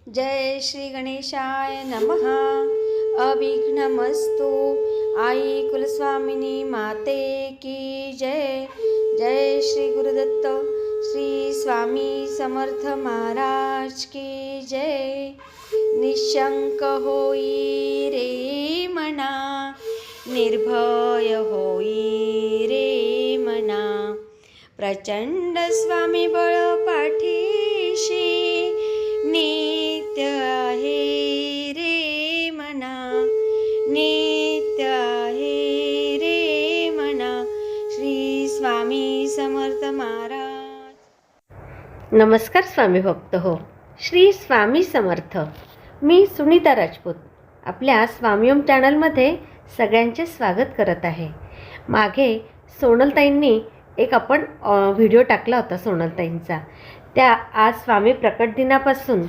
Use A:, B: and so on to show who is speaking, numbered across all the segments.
A: जय श्री गणेशाय नमः। अविघ्नमस्तु। आई कुलस्वामिनी माते की जय। जय श्री गुरुदत्त श्री स्वामी समर्थ महाराज की जय। निशंक होई रे मना, निर्भय होई रे मना, प्रचंड स्वामी बळ पाठीशी, नित्य आहे रे मना, नित्य आहे रे मना। श्री स्वामी समर्थ महाराज।
B: नमस्कार स्वामी भक्त हो, श्री स्वामी समर्थ। मी सुनीता राजपूत आपल्या स्वामीओम चॅनलमध्ये सगळ्यांचे स्वागत करत आहे। मागे सोनलताईंनी एक आपण व्हिडिओ टाकला होता सोनलताईंचा, त्या आज स्वामी प्रकट दिनापासून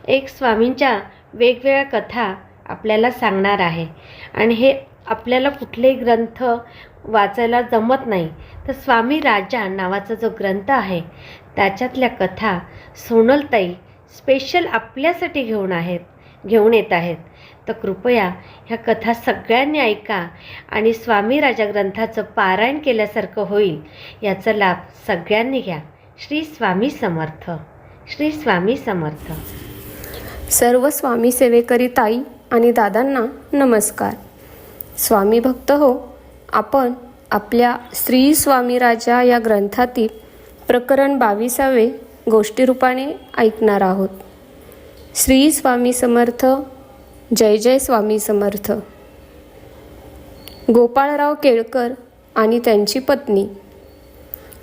B: एक स्वामींच्या वेगवेगळ्या कथा आपल्याला सांगणार आहे। आणि हे आपल्याला कुठलेही ग्रंथ वाचायला जमत नाही, तर स्वामी राजा नावाचा जो ग्रंथ आहे त्याच्यातल्या कथा सोनलताई स्पेशल आपल्यासाठी घेऊन येत आहेत। तर कृपया ह्या कथा सगळ्यांनी ऐका आणि स्वामी राजा ग्रंथाचं पारायण केल्यासारखं होईल, याचा लाभ सगळ्यांनी घ्या। श्री स्वामी समर्थ, श्री स्वामी समर्थ।
C: सर्व स्वामी सेवेकरी ताई आणि दादांना नमस्कार। स्वामी भक्त हो, आपण आपल्या श्री स्वामी राजा या ग्रंथातील प्रकरण 22 गोष्टी रूपाने ऐकणार आहोत। श्री स्वामी समर्थ। जय जय स्वामी समर्थ। गोपाळराव केळकर आणि त्यांची पत्नी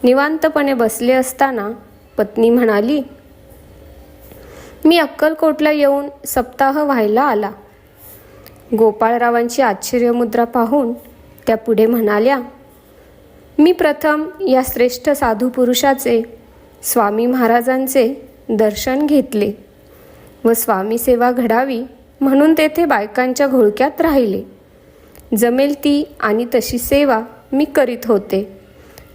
C: निवांतपणे बसले असताना पत्नी म्हणाली, मी अक्कलकोटला येऊन सप्ताह व्हायला आला। गोपाळरावांची आश्चर्यमुद्रा पाहून त्या पुढे म्हणाल्या, मी प्रथम या श्रेष्ठ साधू पुरुषाचे, स्वामी महाराजांचे दर्शन घेतले व स्वामी सेवा घडावी म्हणून तेथे बायकांच्या घोळक्यात राहिले। जमेल ती आणि तशी सेवा मी करीत होते।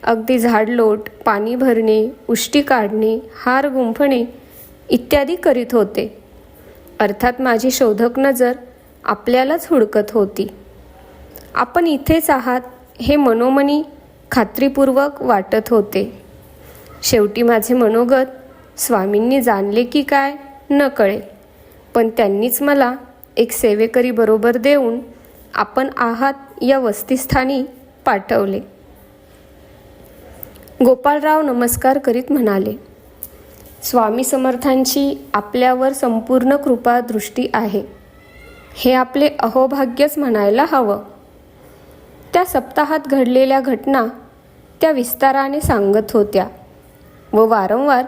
C: अगदी झाडलोट, पाणी भरणे, उष्टी काढणे, हार गुंफणे इत्यादी करीत होते। अर्थात माझी शोधक नजर आपल्यालाच हुडकत होती। आपण इथेच आहात हे मनोमनी खात्रीपूर्वक वाटत होते। शेवटी माझे मनोगत स्वामींनी जाणले की काय न कळे, पण त्यांनीच मला एक सेवेकरी बरोबर देऊन आपण आहात या वस्तीस्थानी पाठवले। गोपाळराव नमस्कार करीत म्हणाले, स्वामी समर्थांची आपल्यावर संपूर्ण कृपा दृष्टी आहे, हे आपले अहोभाग्यच म्हणायला हवं। त्या सप्ताहात घडलेल्या घटना त्या विस्ताराने सांगत होत्या व वारंवार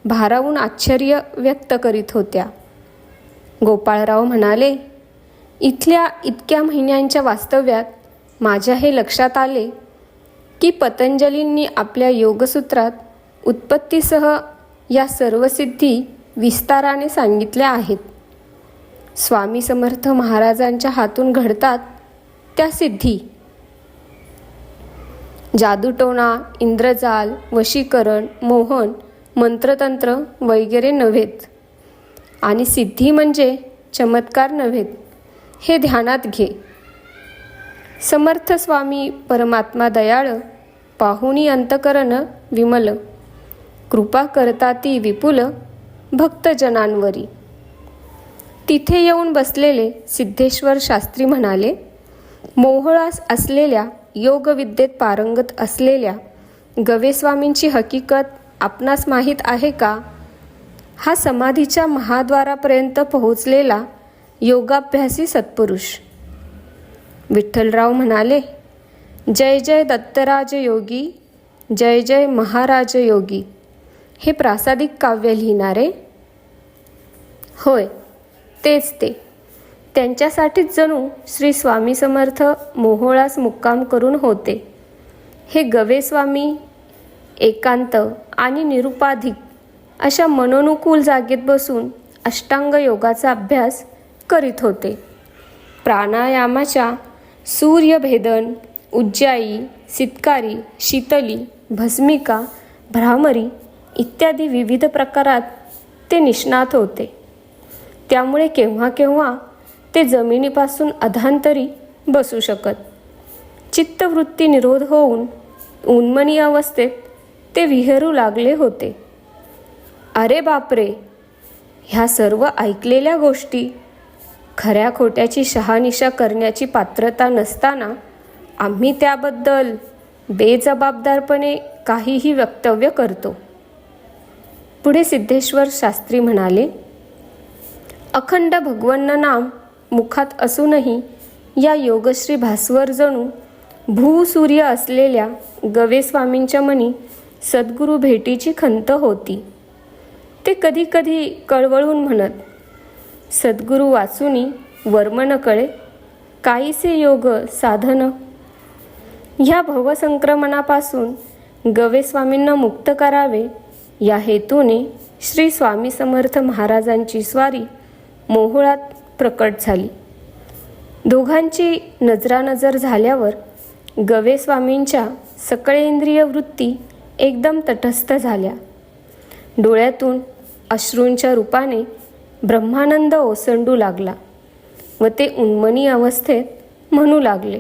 C: भारावून आश्चर्य व्यक्त करीत होत्या। गोपाळराव म्हणाले, इथल्या इतक्या महिन्यांच्या वास्तव्यात माझ्या हे लक्षात आले की पतंजलींनी आपल्या योगसूत्रात उत्पत्तीसह या सर्व सिद्धी विस्ताराने सांगितल्या आहेत। स्वामी समर्थ महाराजांच्या हातून घडतात त्या सिद्धी जादूटोणा, इंद्रजाल, वशीकरण, मोहन, मंत्रतंत्र वगैरे नव्हेत, आणि सिद्धी म्हणजे चमत्कार नव्हेत, हे ध्यानात घे। समर्थ स्वामी परमात्मा दयाळ, पाहुणी अंतकरण विमल, कृपा करता ती विपुल भक्तजनांवरी। तिथे येऊन बसलेले सिद्धेश्वर शास्त्री म्हणाले, मोहळास असलेल्या योगविद्येत पारंगत असलेल्या गवेस्वामींची हकीकत आपणास माहीत आहे का? हा समाधीच्या महाद्वारापर्यंत पोहोचलेला योगाभ्यासी सत्पुरुष। विठ्ठलराव म्हणाले, जय जय दत्तराज योगी, जय जय महाराज योगी। हे प्रासादिक काव्य लिहिणारे? होय, तेच ते। त्यांच्यासाठीच जणू श्री स्वामी समर्थ मोहोळास मुक्काम करून होते। हे गवेस्वामी एकांत आणि निरुपाधिक अशा मनोनुकूल जागेत बसून अष्टांग योगाचा अभ्यास करीत होते। प्राणायामाच्या सूर्यभेदन, उज्जाई, सितकारी, शीतली, भस्मिका, भ्रामरी इत्यादी विविध प्रकारात ते निष्णात होते। त्यामुळे केव्हा केव्हा ते जमिनीपासून अधांतरी बसू शकत. चित्तवृत्ती निरोध होऊन उन्मनी अवस्थेत ते विहरू लागले होते. अरे बापरे, ह्या सर्व ऐकलेल्या गोष्टी खऱ्या खोट्याची शहानिशा करण्याची पात्रता नसताना आम्ही त्याबद्दल बेजबाबदारपणे काहीही वक्तव्य करतो. पुढे सिद्धेश्वर शास्त्री म्हणाले, अखंड भगवन्न नाम मुखात असूनही या योगश्री भास्वर जणू भूसूर्य असलेल्या गवे स्वामींच्या मनी सद्गुरू भेटीची खंत होती. ते कधी कधी कळवळून म्हणत, सद्गुरू वाचुनी वर्म न कळे, काहीसे योग साधन. ह्या भवसंक्रमणापासून गवे स्वामींना मुक्त करावे या हेतूने श्री स्वामी समर्थ महाराजांची स्वारी मोहोळात प्रकट झाली. दोघांची नजरानजर झाल्यावर गवे स्वामींच्या सकळेंद्रिय वृत्ती एकदम तटस्थ झाल्या. डोळ्यातून अश्रूंच्या रूपाने ब्रह्मानंद ओसंडू लागला व ते उन्मनी अवस्थेत म्हणू लागले,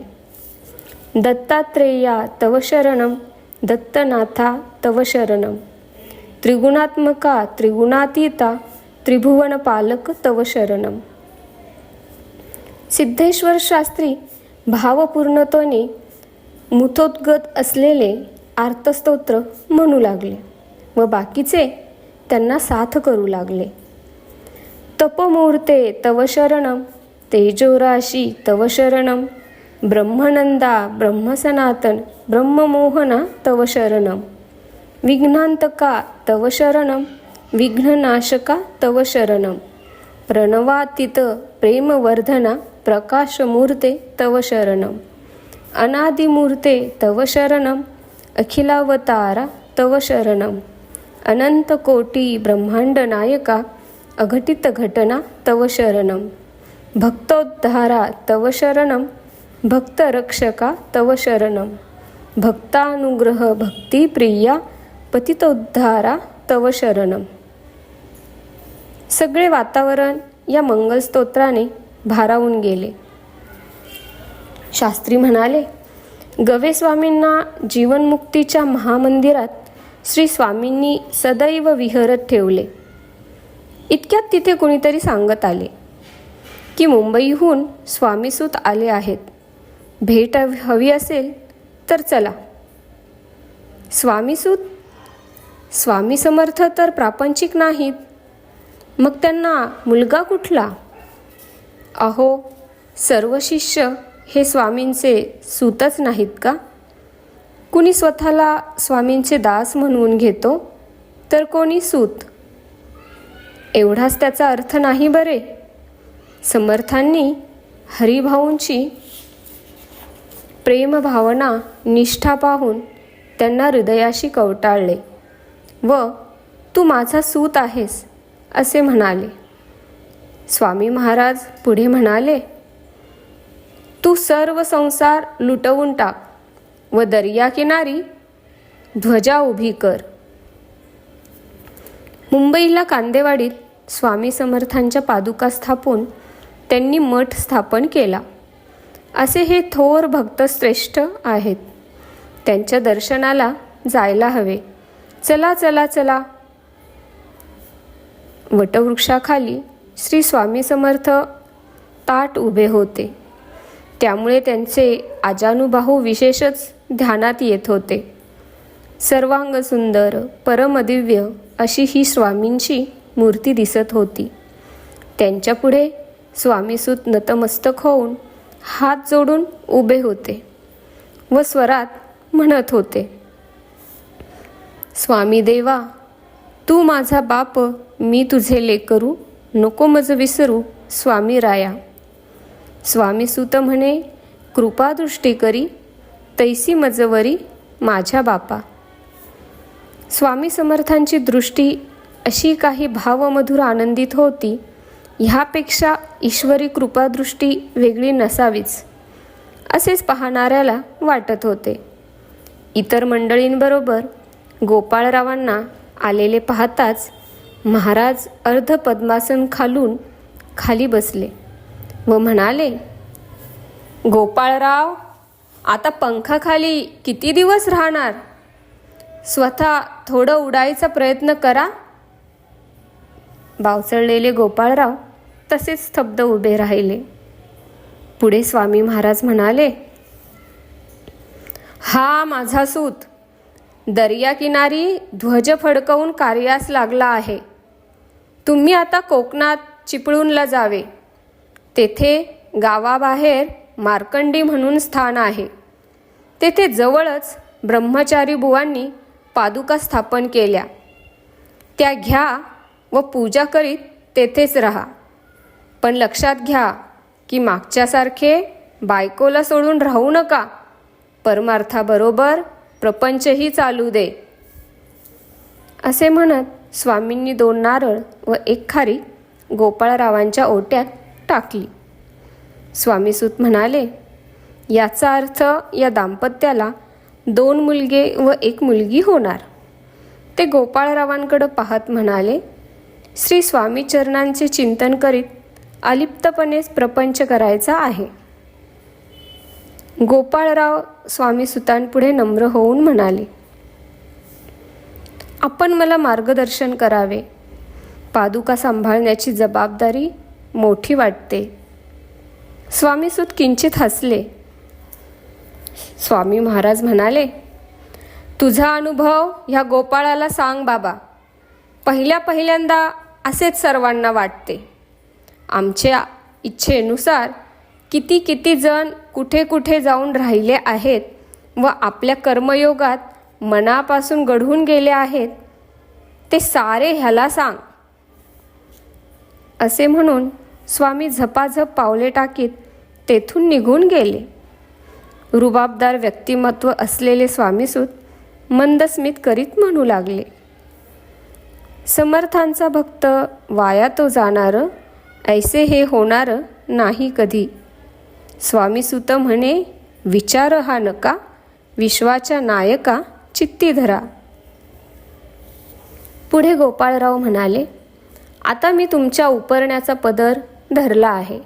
C: दत्तात्रेया तव शरणम, दत्तनाथा तव शरणम, त्रिगुणात्मका त्रिगुणातीता त्रिभुवन पालक तव शरणम. सिद्धेश्वर शास्त्री भावपूर्णतेने मुथोद्गत असलेले आर्तस्तोत्र म्हणू लागले व बाकीचे त्यांना साथ करू लागले. तपमूर्ते तव शरणम, तेजोराशी तव शरणम, ब्रह्मनंदा ब्रह्मसनातन ब्रह्ममोहना तव शरणम, विघ्नांतका तव शरणम, विघ्ननाशका तव शरणम, प्रणवातीत प्रेमवर्धना प्रकाशमूर्ते तव शरणम, अनादिमूर्ते तव शरणम, अखिलावतारा तव शरणम, अनंतकोटी ब्रह्मांड नायका अघटित घटना तव शरणम, भक्तोद्धारा तव शरणम, भक्तरक्षका तव शरणम, भक्तानुग्रह भक्तिप्रिया पतितोद्धारा तव शरणम. सगळे वातावरण या मंगलस्तोत्राने भारावून गेले. शास्त्री म्हणाले, गवे स्वामींना जीवनमुक्तीच्या महामंदिरात श्री स्वामींनी सदैव विहरत ठेवले. इतक्यात तिथे कुणीतरी सांगत आले की मुंबईहून स्वामीसूत आले आहेत, भेट हवी असेल तर चला. स्वामीसूत? स्वामी समर्थ तर प्रापंचिक नाहीत, मग त्यांना मुलगा कुठला? अहो, सर्व शिष्य हे स्वामींचे सूतच नाहीत का? कुणी स्वतःला स्वामींचे दास म्हणवून घेतो तर कोणी सूत. एवढाच त्याचा अर्थ नाही बरे. समर्थांनी हरिभाऊंची प्रेमभावना निष्ठा पाहून त्यांना हृदयाशी कवटाळले व तू माझा सूत आहेस असे म्हणाले. स्वामी महाराज पुढे म्हणाले, तू सर्व संसार लुटवून टाक व दर्याकिनारी ध्वजा उभी कर. मुंबईला कांदेवाडीत स्वामी समर्थांच्या पादुका स्थापून त्यांनी मठ स्थापन केला. असे हे थोर भक्तश्रेष्ठ आहेत. त्यांच्या दर्शनाला जायला हवे. चला चला चला. वटवृक्षाखाली श्री स्वामी समर्थ ताट उभे होते. त्यामुळे त्यांचे आजानुबाहू विशेषच ध्यानात येत होते. सर्वांग सुंदर परमदिव्य अशी ही स्वामींची मूर्ती दिसत होती. त्यांच्यापुढे स्वामीसूत नतमस्तक होऊन हात जोडून उभे होते व स्वरात म्हणत होते, स्वामी देवा, तू माझा बाप, मी तुझे लेकरू, नको मज विसरू स्वामी राया. स्वामीसूत म्हणे, कृपादृष्टी करी, तैसी मजवरी माझ्या बापा. स्वामी समर्थांची दृष्टी अशी काही भावमधुर आनंदित होती, ह्यापेक्षा ईश्वरी कृपादृष्टी वेगळी नसावीच असेच पाहणाऱ्याला वाटत होते. इतर मंडळींबरोबर गोपाळरावांना आलेले पाहताच महाराज अर्ध पद्मासन खालून खाली बसले व म्हणाले, गोपाळराव, आता पंखाखाली किती दिवस राहणार? स्वतः थोडं उडायचा प्रयत्न करा. बावचळलेले गोपाळराव तसेच स्तब्ध उभे राहिले. पुढे स्वामी महाराज म्हणाले, हा माझा सूत दर्याकिनारी ध्वज फडकवून कार्यास लागला आहे. तुम्ही आता कोकणात चिपळूणला जावे. तेथे गावाबाहेर मार्कंडी म्हणून स्थान आहे. तेथे जवळच ब्रह्मचारी बुवांनी पादुका स्थापन केल्या. त्या घ्या व पूजा करीत तेथेच राहा. पण लक्षात घ्या की मागच्यासारखे बायकोला सोडून राहू नका. परमार्थाबरोबर प्रपंचही चालू दे. असे म्हणत स्वामींनी 2 नारळ व 1 खारी गोपाळरावांच्या ओट्यात टाकली. स्वामीसूत म्हणाले, याचा अर्थ या दाम्पत्याला 2 मुलगे व 1 मुलगी होणार. ते गोपाळरावांकडे पाहत म्हणाले, श्री स्वामी चरणांचे चिंतन करीत अलिप्तपणेच प्रपंच करायचा आहे. गोपाळराव स्वामीसुतांपुढे नम्र होऊन म्हणाले, आपण मला मार्गदर्शन करावे. पादुका सांभाळण्याची जबाबदारी मोठी वाटते. स्वामीसूत किंचित हसले. स्वामी महाराज म्हणाले, तुझा अनुभव ह्या गोपाळाला सांग बाबा. पहिल्यांदा असेच सर्वांना वाटते. आमच्या इच्छेनुसार किती जण कुठे जाऊन राहिले आहेत व आपल्या कर्मयोगात मनापासून घडून गेले आहेत, ते सारे ह्याला सांग. असे म्हणून स्वामी झपाझप पावले टाकीत तेथून निघून गेले. रुबाबदार व्यक्तिमत्व असलेले स्वामीसूत मंदस्मित करीत म्हणू लागले, समर्थांचा भक्त वाया तो जाणार, ऐसे हे होणार नाही कधी. स्वामीसूत म्हणे, विचार हा नका, विश्वाच्या नायका चित्ती धरा. पुढे गोपाळराव म्हणाले, आता मी तुमच्या उपरण्याचा पदर धरला आहे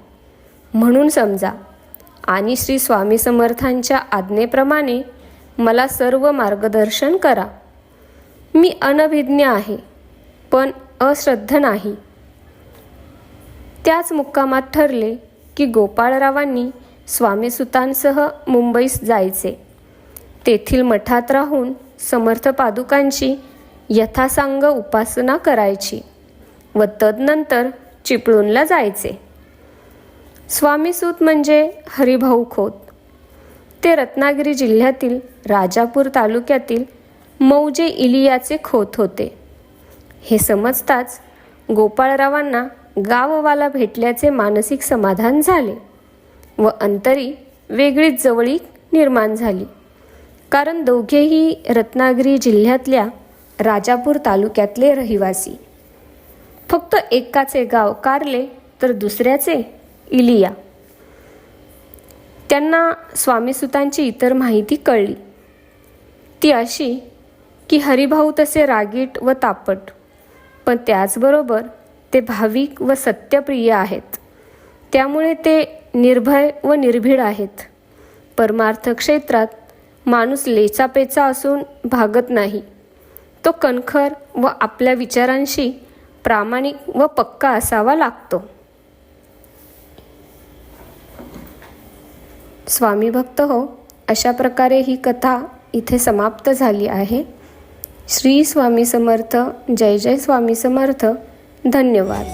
C: म्हणून समजा आणि श्री स्वामी समर्थांच्या आज्ञेप्रमाणे मला सर्व मार्गदर्शन करा. मी अनभिज्ञ आहे पण अश्रद्ध नाही. त्याच मुक्कामात ठरले की गोपाळरावांनी स्वामीसुतांसह मुंबईस जायचे. तेथील मठात राहून समर्थ पादुकांची यथासांग उपासना करायची व तदनंतर चिपळूणला जायचे. स्वामीसूत म्हणजे हरिभाऊ खोत. ते रत्नागिरी जिल्ह्यातील राजापूर तालुक्यातील मौजे इलियाचे खोत होते. हे समजताच गोपाळरावांना गाववाला भेटल्याचे मानसिक समाधान झाले व अंतरी वेगळीच जवळीक निर्माण झाली. कारण दोघेही रत्नागिरी जिल्ह्यातल्या राजापूर तालुक्यातले रहिवासी. फक्त एकाचे गाव कारले तर दुसऱ्याचे इलिया. त्यांना स्वामीसुतांची इतर माहिती कळली. ती अशी की हरिभाऊ तसे रागीट व तापट, पण त्याचबरोबर ते भाविक व सत्यप्रिय आहेत. त्यामुळे ते निर्भय व निर्भीड आहेत. परमार्थ क्षेत्रात माणूस लेचापेचा असून भागत नाही. तो कणखर व आपल्या विचारांशी प्रामाणिक व पक्का असावा लागतो. स्वामी भक्त हो, अशा प्रकारे ही कथा इथे समाप्त झाली आहे. श्री स्वामी समर्थ. जय जय स्वामी समर्थ. धन्यवाद.